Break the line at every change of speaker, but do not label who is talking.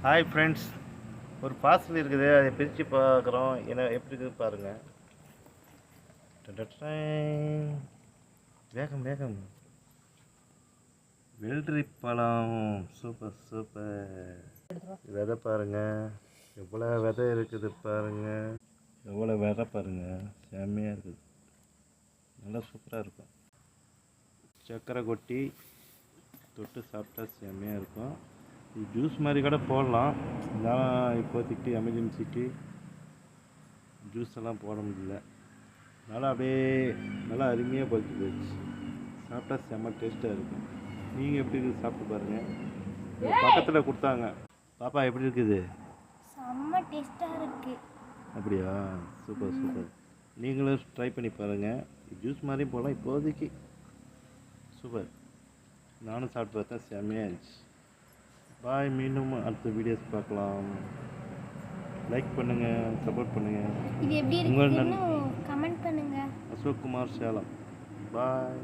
Hi friends, ஒரு parcel இருக்குது. அதை பிரித்து பார்க்குறோம். என்ன எப்படி இருக்குது பாருங்கள். வேகம் வேகம். வெள்ளரி பழம். Super super. விதை பாருங்கள், எவ்வளோ விதை இருக்குது பாருங்கள். எவ்வளோ விதை பாருங்கள், செம்மையாக இருக்குது. நல்லா சூப்பராக இருக்கும். சர்க்கரை கொட்டி தொட்டு சாப்பிட்டா செம்மையாக இருக்கும். இது ஜூஸ் மாதிரி கூட போடலாம். நான் இப்போதைக்கு எமர்ஜென்சிக்கு ஜூஸ் எல்லாம் போட முடியல. நல்லா அப்படியே நல்லா அருமையாக பறிச்சு போயிடுச்சு. சாப்பிட்டா செம்ம டேஸ்ட்டாக இருக்கும். நீங்கள் எப்படி இருக்குது சாப்பிட்டு பாருங்கள். பக்கத்தில் கொடுத்தாங்க. பாப்பா எப்படி இருக்குது?
செம்ம டேஸ்ட்டாக இருக்குது.
அப்படியா? Super super. நீங்களும் ட்ரை பண்ணி பாருங்கள். ஜூஸ் மாதிரியும் போடலாம். இப்போதைக்கு சூப்பர். நானும் சாப்பிட்டு பார்த்தேன், செம்மையாக இருந்துச்சு. பாய். மீண்டும் அடுத்த வீடியோஸ் பார்க்கலாம். லைக் பண்ணுங்கள், சப்போர்ட் பண்ணுங்கள்.
இது எப்படி இருக்குன்னு கமெண்ட் பண்ணுங்கள்.
அசோக் குமார், சேலம். பாய்.